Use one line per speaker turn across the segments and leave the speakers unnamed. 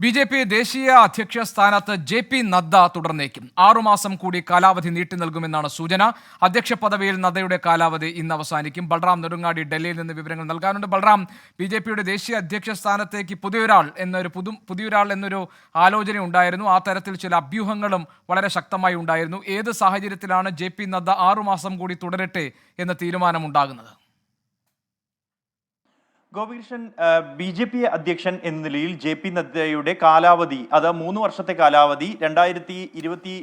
BJP. ദേശീയ അധ്യക്ഷ സ്ഥാനത്ത് ജെ.പി. നദ്ദ തുടർന്നേക്കും. 6 മാസം കൂടി കാലാവധി നീട്ടി നൽകുമെന്നാണ് സൂചന. അധ്യക്ഷ പദവിയിൽ നദ്ദയുടെ കാലാവധി ഇന്ന് അവസാനിക്കും. ബൽറാം നെടുങ്ങാടി ഡൽഹിയിൽ നിന്ന് വിവരങ്ങൾ നൽകാനുണ്ട്. ബൽറാം, ബി.ജെ.പിയുടെ ദേശീയ അധ്യക്ഷ സ്ഥാനത്തേക്ക് പുതിയൊരാൾ എന്നൊരു ആലോചന ഉണ്ടായിരുന്നു. ആ തരത്തിൽ ചില അഭ്യൂഹങ്ങളും വളരെ ശക്തമായി ഉണ്ടായിരുന്നു. ഏത് സാഹചര്യത്തിലാണ് ജെ.പി. നദ്ദ 6 മാസം കൂടി തുടരട്ടെ എന്ന തീരുമാനമുണ്ടാകുന്നത്?
ഗോപികൃഷ്ണൻ, ബി.ജെ.പി. അധ്യക്ഷൻ എന്ന നിലയിൽ ജെ.പി. നദ്ദയുടെ കാലാവധി അത് 3 വർഷത്തെ കാലാവധി 2023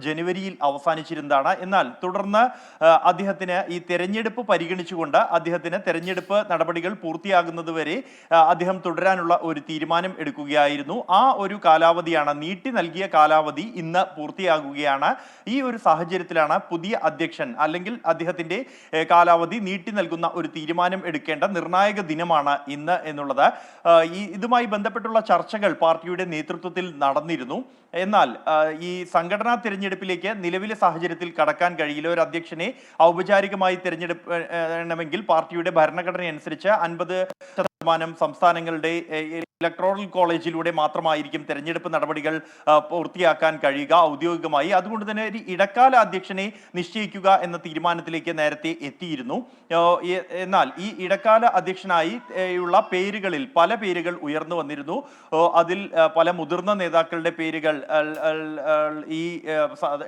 ജനുവരിയിൽ അവസാനിച്ചിരുന്നതാണ്. എന്നാൽ തുടർന്ന് അദ്ദേഹത്തിന് ഈ തെരഞ്ഞെടുപ്പ് പരിഗണിച്ചുകൊണ്ട് അദ്ദേഹത്തിന് തെരഞ്ഞെടുപ്പ് നടപടികൾ പൂർത്തിയാകുന്നതുവരെ അദ്ദേഹം തുടരാനുള്ള ഒരു തീരുമാനം എടുക്കുകയായിരുന്നു. ആ ഒരു കാലാവധിയാണ്, നീട്ടി നൽകിയ കാലാവധി ഇന്ന് പൂർത്തിയാകുകയാണ്. ഈ ഒരു സാഹചര്യത്തിലാണ് പുതിയ അധ്യക്ഷൻ അല്ലെങ്കിൽ അദ്ദേഹത്തിന്റെ കാലാവധി നീട്ടി നൽകുന്ന ഒരു തീരുമാനം എടുക്കേണ്ട നിർണായക ദിനമാണ് ഇന്ന് എന്നുള്ളത്. ഇതുമായി ബന്ധപ്പെട്ടുള്ള ചർച്ചകൾ പാർട്ടിയുടെ നേതൃത്വത്തിൽ നടന്നിരുന്നു. എന്നാൽ ഈ സംഘടനാ തിരഞ്ഞെടുപ്പിലേക്ക് നിലവിലെ സാഹചര്യത്തിൽ കടക്കാൻ കഴിയില്ല. ഒരു അധ്യക്ഷനെ ഔപചാരികമായി തിരഞ്ഞെടുക്കണമെങ്കിൽ പാർട്ടിയുടെ ഭരണഘടന അനുസരിച്ച് 50% സംസ്ഥാനങ്ങളുടെ ഇലക്ട്രോറൽ കോളേജിലൂടെ മാത്രമായിരിക്കും തെരഞ്ഞെടുപ്പ് നടപടികൾ പൂർത്തിയാക്കാൻ കഴിയുക ഔദ്യോഗികമായി. അതുകൊണ്ട് തന്നെ ഒരു ഇടക്കാല അധ്യക്ഷനെ നിശ്ചയിക്കുക എന്ന തീരുമാനത്തിലേക്ക് നേരത്തെ എത്തിയിരുന്നു. എന്നാൽ ഈ ഇടക്കാല അധ്യക്ഷനായി ഉള്ള പേരുകളിൽ പല പേരുകൾ ഉയർന്നു വന്നിരുന്നു. അതിൽ പല മുതിർന്ന നേതാക്കളുടെ പേരുകൾ ഈ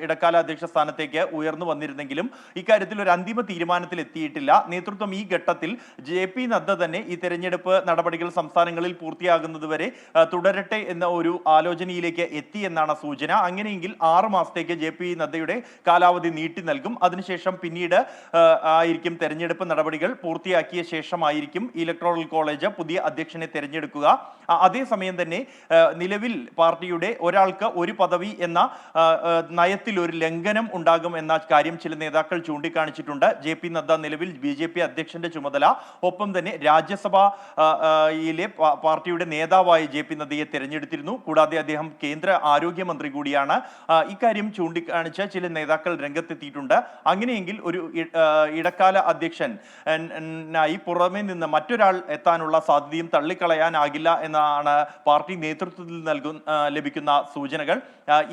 ഇടക്കാല അധ്യക്ഷ സ്ഥാനത്തേക്ക് ഉയർന്നു വന്നിരുന്നെങ്കിലും ഇക്കാര്യത്തിൽ ഒരു അന്തിമ തീരുമാനത്തിൽ എത്തിയിട്ടില്ല. നേതൃത്വം ഈ ഘട്ടത്തിൽ ജെ.പി. നദ്ദ തന്നെ ഈ തെരഞ്ഞെടുപ്പ് നടപടികൾ സംസ്ഥാനങ്ങളിൽ പൂർത്തിയാകുന്നതുവരെ തുടരട്ടെ എന്ന ഒരു ആലോചനയിലേക്ക് എത്തി എന്നാണ് സൂചന. അങ്ങനെയെങ്കിൽ 6 മാസത്തേക്ക് ജെ.പി. നദ്ദയുടെ കാലാവധി നീട്ടി നൽകും. അതിനുശേഷം പിന്നീട് ആയിരിക്കും തെരഞ്ഞെടുപ്പ് നടപടികൾ പൂർത്തിയാക്കിയ ശേഷമായിരിക്കും ഇലക്ട്രോറൽ കോളേജ് പുതിയ അധ്യക്ഷനെ തെരഞ്ഞെടുക്കുക. അതേസമയം തന്നെ നിലവിൽ പാർട്ടിയുടെ ഒരാൾക്ക് ഒരു പദവി എന്ന നയത്തിൽ ഒരു ലംഘനം ഉണ്ടാകും എന്ന കാര്യം ചില നേതാക്കൾ ചൂണ്ടിക്കാണിച്ചിട്ടുണ്ട്. ജെ.പി. നദ്ദ നിലവിൽ ബി.ജെ.പി. അധ്യക്ഷന്റെ ചുമതല, ഒപ്പം തന്നെ രാജ്യസഭയിലെ പാർട്ടിയുടെ നേതാവായി ജെ.പി. നദ്ദയെ തെരഞ്ഞെടുത്തിരുന്നു. കൂടാതെ അദ്ദേഹം കേന്ദ്ര ആരോഗ്യമന്ത്രി കൂടിയാണ്. ഇക്കാര്യം ചൂണ്ടിക്കാണിച്ച് ചില നേതാക്കൾ രംഗത്തെത്തിയിട്ടുണ്ട്. അങ്ങനെയെങ്കിൽ ഒരു ഇടക്കാല അധ്യക്ഷനായി പുറമെ നിന്ന് മറ്റൊരാൾ എത്താനുള്ള സാധ്യതയും തള്ളിക്കളയാനാകില്ല എന്നാണ് പാർട്ടി നേതൃത്വത്തിൽ ലഭിക്കുന്ന സൂചനകൾ.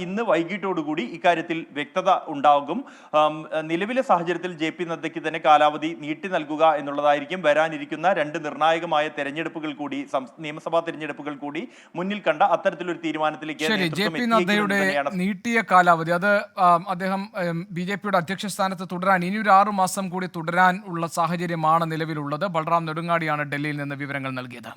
ഇന്ന് വൈകിട്ടോടുകൂടി ഇക്കാര്യത്തിൽ വ്യക്തത ഉണ്ടാകും. നിലവിലെ സാഹചര്യത്തിൽ ജെ.പി. നദ്ദയ്ക്ക് തന്നെ കാലാവധി നീട്ടി നൽകുക എന്നുള്ളതായിരിക്കും. വരാനിരിക്കുന്ന 2 നിർണായകമായ തെരഞ്ഞെടുപ്പുകൾ കൂടി, നിയമസഭാ തെരഞ്ഞെടുപ്പുകൾ കൂടി മുന്നിൽ കണ്ട അത്തരത്തിലൊരു തീരുമാനത്തിലേക്ക്
ജെ.പി. നദ്ദയുടെ നീട്ടിയ കാലാവധി അത് അദ്ദേഹം ബി.ജെ.പിയുടെ അധ്യക്ഷ സ്ഥാനത്ത് തുടരാൻ ഇനിയൊരു 6 മാസം കൂടി തുടരാൻ ഉള്ള സാഹചര്യമാണ് നിലവിലുള്ളത്. ബൽറാം നെടുങ്ങാടിയാണ് ഡൽഹിയിൽ നിന്ന് വിവരങ്ങൾ നൽകിയത്.